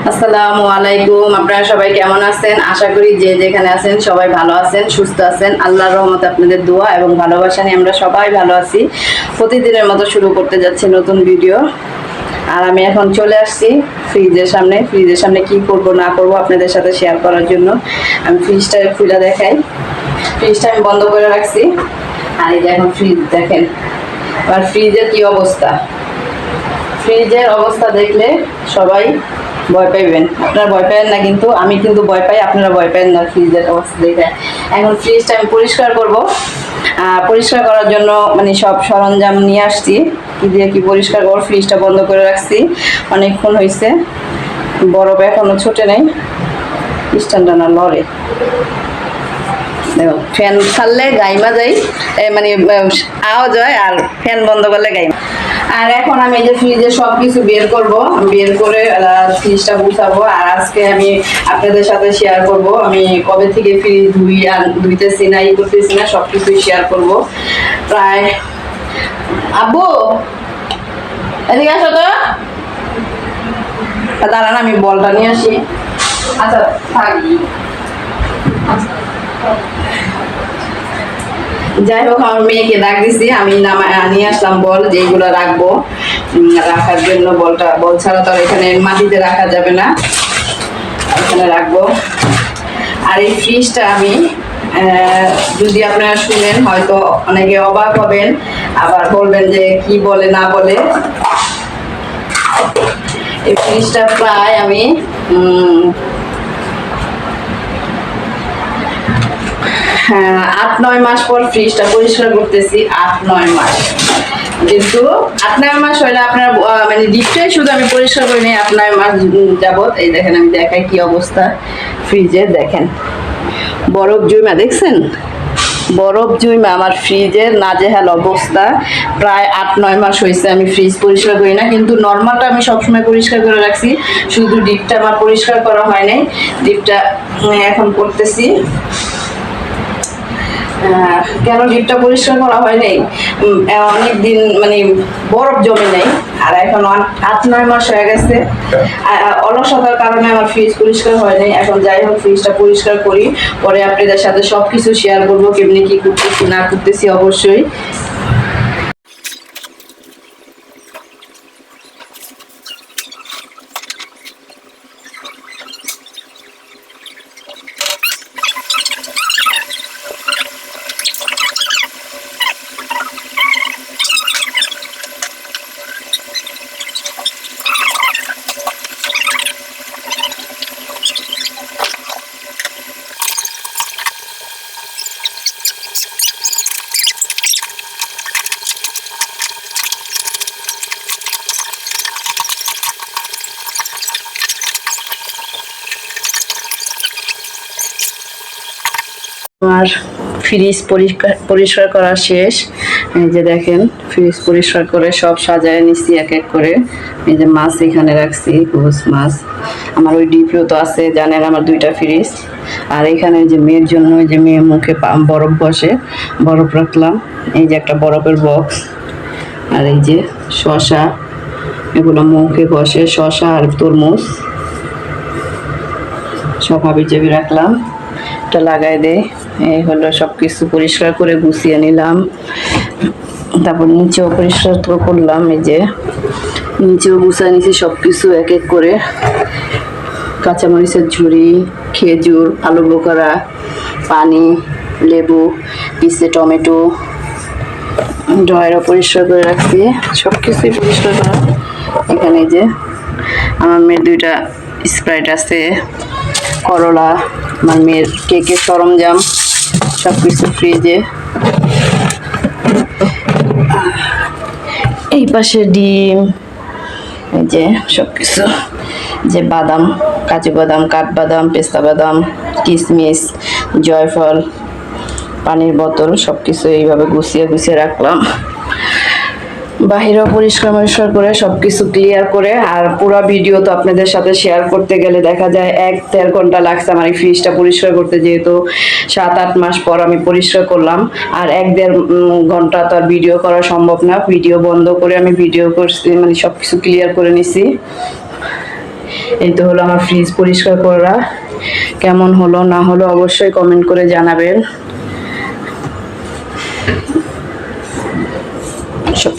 আসসালামু আলাইকুম। আপনারা সবাই কেমন আছেন? আশা করি যে যেখানে আছেন সবাই ভালো আছেন, সুস্থ আছেন। আল্লাহর রহমতে আপনাদের দোয়া এবং ভালোবাসা নিয়ে আমরা সবাই ভালো আছি। প্রতিদিনের মতো শুরু করতে যাচ্ছি নতুন ভিডিও। আর আমি এখন চলে আসছি ফ্রিজের সামনে কি করব না করব আপনাদের সাথে শেয়ার করার জন্য। আমি ফ্রিজটা খুলে দেখাই। ফ্রিজটা আমি বন্ধ করে রাখছি। আর এই যে এখন ফ্রিজ দেখেন, আর ফ্রিজের কি অবস্থা। ফ্রিজের অবস্থা দেখলে সবাই ভয় পাইবেন। আপনারা ভয় পাবেন না, কিন্তু আমি কিন্তু ভয় পাই, আপনারা ভয় পাবেন না ফ্রিজের অবস্থা দেখে। এখন ফ্রিজটা আমি পরিষ্কার করব। পরিষ্কার করার জন্য মানে সব সরঞ্জাম নিয়ে আসছি। কি দিয়ে কি পরিষ্কার করব। ফ্রিজটা বন্ধ করে রাখছি, অনেকক্ষণ হয়েছে। বরফ এখনো ছোটে নেই, স্ট্যান্ডটা না লড়ে। দেখো, ফ্যান ছাড়লে গাইমা যাই, মানে আওয়াজ হয়, আর ফ্যান বন্ধ করলে গাইমা। আর এখন আমি এই যে ফ্রিজে সবকিছু বের করব, বের করে ফ্রিজটা গুছাবো। আর আজকে আমি আপনাদের সাথে শেয়ার করব আমি কবে থেকে ফ্রিজ ধুইতেছি না, করতেছি না, সবকিছু শেয়ার করব। প্রায় আব্বু এদিকে আসো তো, দাঁড়ান আমি বলটা নিয়ে আসি। আচ্ছা থাক। যাই হোক, আমার মেয়েকে ডাক দিছি, আমি নিয়ে আসলাম বল, যেগুলো রাখবো রাখার জন্য। বল ছাড়া তো এখানে মাটিতে রাখা যাবে না, এখানে রাখবো। আর এই ফ্রিজটা আমি যদি আপনারা শুনেন হয়তো অনেকে অবাক হবেন, আবার বলবেন যে কি বলে না বলে। এই ফ্রিজটা প্রায় আমি 8-9 মাস পর ফ্রিজটা পরিষ্কার করতেছি। 8-9 মাস, কিন্তু 8-9 মাস হলে আপনার মানে ডিপটাই শুধু আমি পরিষ্কার করি নাই 8-9 মাস যাবত। এই দেখেন, আমি দেখাই কি অবস্থা ফ্রিজে। দেখেন বরফ জমা, দেখছেন বরফ জমা আমার ফ্রিজের নাজেহাল অবস্থা। প্রায় 8-9 মাস হয়েছে আমি ফ্রিজ পরিষ্কার করি না, কিন্তু নর্মালটা আমি সবসময় পরিষ্কার করে রাখছি, শুধু ডিপটা আমার পরিষ্কার করা হয় নাই। ডিপটা এখন করতেছি। কেন ডিপটা পরিষ্কার করা হয় নাই, অনেকদিন মানে বরফ জমে নেই। আর এখন 8-9 মাস হয়ে গেছে, অলসতার কারণে আমার ফ্রিজ পরিষ্কার হয় নাই। এখন যাই হোক, ফ্রিজটা পরিষ্কার করি, পরে আপনাদের সাথে সবকিছু শেয়ার করবো, কেমনি কি করতেছি না করতেছি অবশ্যই। আমার ফ্রিজ পরিষ্কার করা শেষ। এই যে দেখেন, ফ্রিজ পরিষ্কার করে সব সাজায় নিচ্ছি এক এক করে। এই যে মাছ এখানে রাখছি, গোস মাছ। আমার ওই ডিপিও তো আছে, জানেন আমার 2টা ফ্রিজ। আর এখানে যে মেয়ের জন্য, ওই যে মেয়ে মুখে বরফ বসে, বরফ রাখলাম। এই যে একটা বরফের বক্স। আর এই যে শসা, এগুলো মুখে বসে, শসা আর তরমুজ সব হাবি জাবি রাখলাম, এটা লাগাই দেয়। এই হলো সবকিছু পরিষ্কার করে গুছিয়ে নিলাম। তারপর নিচেও পরিষ্কার করলাম, এই যে নিচেও গুছিয়ে নিয়েছি সবকিছু এক এক করে। কাঁচামরিচের ঝুড়ি, খেজুর, আলু বোখরা, পানি, লেবু, পিসে টমেটো, ড্রয়ারও পরিষ্কার করে রাখছি, সবকিছুই পরিষ্কার করা। এখানে যে আমার মেয়ের 2টা স্প্রাইট আছে, করলা, আমার মেয়ের কেকের সরঞ্জাম সবকিছু ফ্রিজে। এই পাশে ডিম, এই যে সবকিছু, যে বাদাম, কাজু বাদাম, কাঠবাদাম, পেস্তা বাদাম, কিশমিশ, জয়ফল, পানির বোতল, সবকিছু এইভাবে গুছিয়ে রাখলাম। বাহিরেও পরিষ্কার করে সবকিছু ক্লিয়ার করে। আর পুরো ভিডিও তো আপনাদের সাথে শেয়ার করতে গেলে দেখা যায় 1-1.5 ঘন্টা লাগছে আমার এই ফ্রিজটা পরিষ্কার করতে, যেহেতু 7-8 মাস পর আমি পরিষ্কার করলাম। আর 1-1.5 ঘন্টা তো আর ভিডিও করা সম্ভব না, ভিডিও বন্ধ করে আমি ভিডিও করছি, মানে সবকিছু ক্লিয়ার করে নিছি। এই তো হলো আমার ফ্রিজ পরিষ্কার করা। কেমন হলো না হলো অবশ্যই কমেন্ট করে জানাবেন। সব